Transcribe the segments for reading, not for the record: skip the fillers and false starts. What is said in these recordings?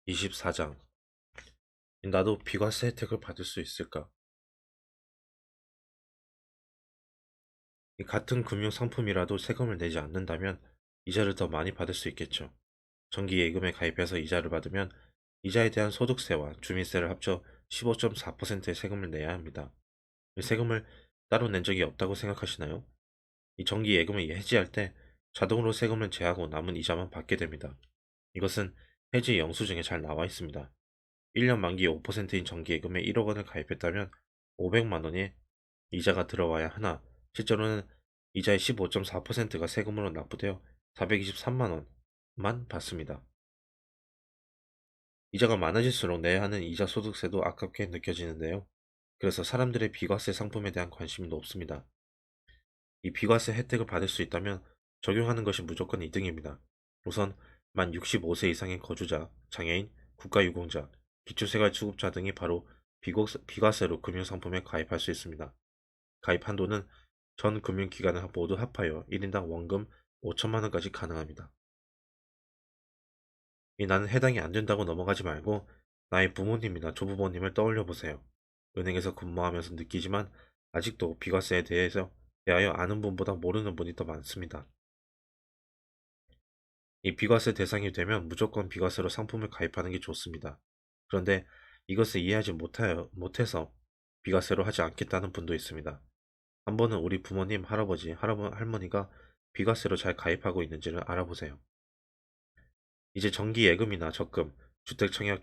24장. 나도 비과세 혜택을 받을 수 있을까? 이 같은 금융 상품이라도 세금을 내지 않는다면 이자를 더 많이 받을 수 있겠죠. 정기 예금에 가입해서 이자를 받으면 이자에 대한 소득세와 주민세를 합쳐 15.4%의 세금을 내야 합니다. 이 세금을 따로 낸 적이 없다고 생각하시나요? 이 정기 예금을 해지할 때 자동으로 세금을 제하고 남은 이자만 받게 됩니다. 이것은 해지 영수증에 잘 나와 있습니다. 1년 만기 5%인 정기예금에 1억 원을 가입했다면 500만 원이 이자가 들어와야 하나, 실제로는 이자의 15.4%가 세금으로 납부되어 423만 원만 받습니다. 이자가 많아질수록 내야 하는 이자 소득세도 아깝게 느껴지는데요. 그래서 사람들의 비과세 상품에 대한 관심이 높습니다. 이 비과세 혜택을 받을 수 있다면 적용하는 것이 무조건 이등입니다. 우선 만 65세 이상의 거주자, 장애인, 국가유공자, 기초생활수급자 등이 바로 비과세로 금융상품에 가입할 수 있습니다. 가입 한도는 전 금융기관을 모두 합하여 1인당 원금 5천만 원까지 가능합니다. 나는 해당이 안 된다고 넘어가지 말고 나의 부모님이나 조부모님을 떠올려 보세요. 은행에서 근무하면서 느끼지만 아직도 비과세에 대하여 아는 분보다 모르는 분이 더 많습니다. 이 비과세 대상이 되면 무조건 비과세로 상품을 가입하는 게 좋습니다. 그런데 이것을 이해하지 못해서 비과세로 하지 않겠다는 분도 있습니다. 한 번은 우리 부모님, 할머니가 비과세로 잘 가입하고 있는지를 알아보세요. 이제 정기 예금이나 적금, 주택청약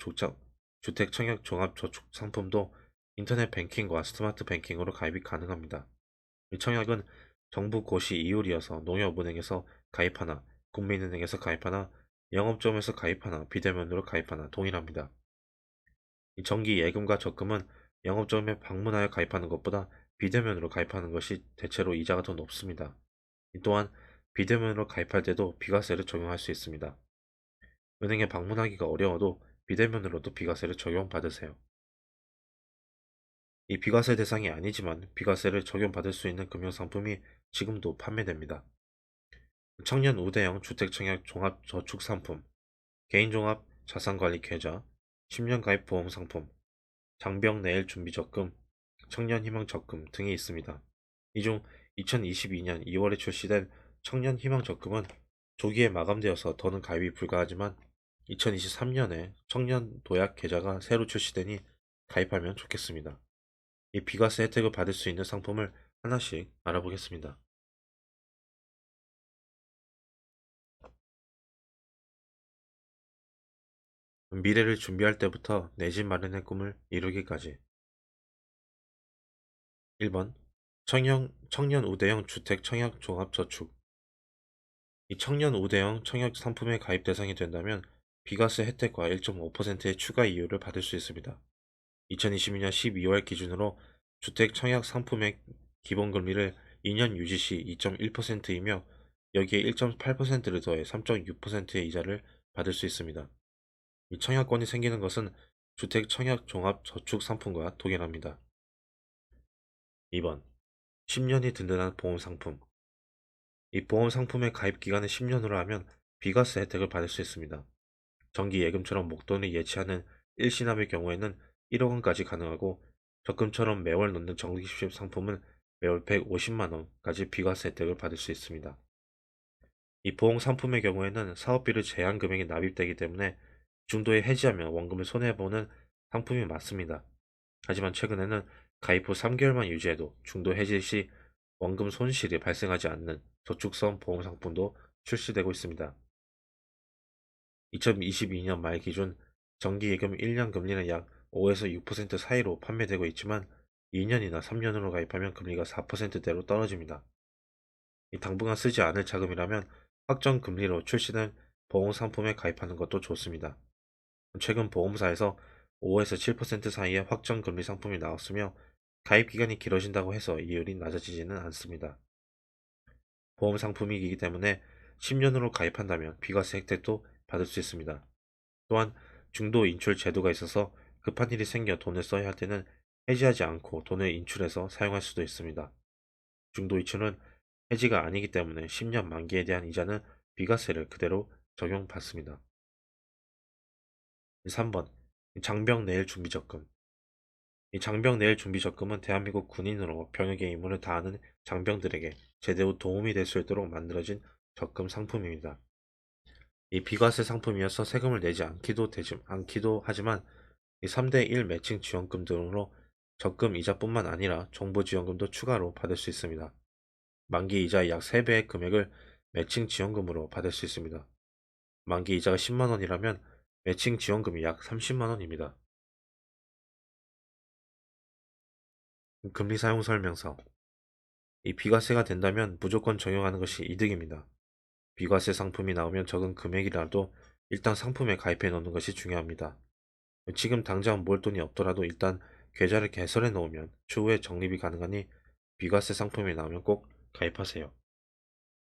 종합저축 상품도 인터넷 뱅킹과 스마트 뱅킹으로 가입이 가능합니다. 이 청약은 정부 고시 이율이어서 농협은행에서 가입하나, 국민은행에서 가입하나, 영업점에서 가입하나, 비대면으로 가입하나 동일합니다. 이 정기 예금과 적금은 영업점에 방문하여 가입하는 것보다 비대면으로 가입하는 것이 대체로 이자가 더 높습니다. 또한 비대면으로 가입할 때도 비과세를 적용할 수 있습니다. 은행에 방문하기가 어려워도 비대면으로도 비과세를 적용받으세요. 이 비과세 대상이 아니지만 비과세를 적용받을 수 있는 금융상품이 지금도 판매됩니다. 청년 우대형 주택청약 종합저축상품, 개인종합 자산관리 계좌, 10년 가입 보험상품, 장병 내일 준비적금, 청년희망적금 등이 있습니다. 이 중 2022년 2월에 출시된 청년희망적금은 조기에 마감되어서 더는 가입이 불가하지만 2023년에 청년도약 계좌가 새로 출시되니 가입하면 좋겠습니다. 이 비과세 혜택을 받을 수 있는 상품을 하나씩 알아보겠습니다. 미래를 준비할 때부터 내 집 마련의 꿈을 이루기까지. 1번 청년 우대형 주택 청약 종합저축. 이 청년 우대형 청약 상품의 가입 대상이 된다면 비과세 혜택과 1.5%의 추가 이율을 받을 수 있습니다. 2022년 12월 기준으로 주택 청약 상품의 기본금리를 2년 유지 시 2.1%이며 여기에 1.8%를 더해 3.6%의 이자를 받을 수 있습니다. 이 청약권이 생기는 것은 주택 청약 종합 저축 상품과 동일합니다. 2번 10년이 든든한 보험 상품. 이 보험 상품의 가입 기간을 10년으로 하면 비과세 혜택을 받을 수 있습니다. 정기 예금처럼 목돈을 예치하는 일시납의 경우에는 1억 원까지 가능하고 적금처럼 매월 넣는 정기수집 상품은 매월 150만 원까지 비과세 혜택을 받을 수 있습니다. 이 보험 상품의 경우에는 사업비를 제한 금액이 납입되기 때문에 중도에 해지하면 원금을 손해보는 상품이 맞습니다. 하지만 최근에는 가입 후 3개월만 유지해도 중도 해지 시 원금 손실이 발생하지 않는 저축성 보험 상품도 출시되고 있습니다. 2022년 말 기준 정기예금 1년 금리는 약 5에서 6% 사이로 판매되고 있지만 2년이나 3년으로 가입하면 금리가 4%대로 떨어집니다. 당분간 쓰지 않을 자금이라면 확정 금리로 출시된 보험 상품에 가입하는 것도 좋습니다. 최근 보험사에서 5에서 7% 사이의 확정 금리 상품이 나왔으며 가입 기간이 길어진다고 해서 이율이 낮아지지는 않습니다. 보험 상품이기 때문에 10년으로 가입한다면 비과세 혜택도 받을 수 있습니다. 또한 중도 인출 제도가 있어서 급한 일이 생겨 돈을 써야 할 때는 해지하지 않고 돈을 인출해서 사용할 수도 있습니다. 중도 인출은 해지가 아니기 때문에 10년 만기에 대한 이자는 비과세를 그대로 적용받습니다. 3번 장병 내일 준비 적금. 이 장병 내일 준비 적금은 대한민국 군인으로 병역의 의무를 다하는 장병들에게 제대 후 도움이 될 수 있도록 만들어진 적금 상품입니다. 이 비과세 상품이어서 세금을 내지 않기도 하지만 이 3대 1 매칭 지원금 등으로 적금 이자뿐만 아니라 정부 지원금도 추가로 받을 수 있습니다. 만기 이자의 약 3배의 금액을 매칭 지원금으로 받을 수 있습니다. 만기 이자가 10만 원이라면 매칭 지원금이 약 30만 원입니다. 금리 사용 설명서. 이 비과세가 된다면 무조건 적용하는 것이 이득입니다. 비과세 상품이 나오면 적은 금액이라도 일단 상품에 가입해 놓는 것이 중요합니다. 지금 당장 모을 돈이 없더라도 일단 계좌를 개설해 놓으면 추후에 적립이 가능하니 비과세 상품이 나오면 꼭 가입하세요.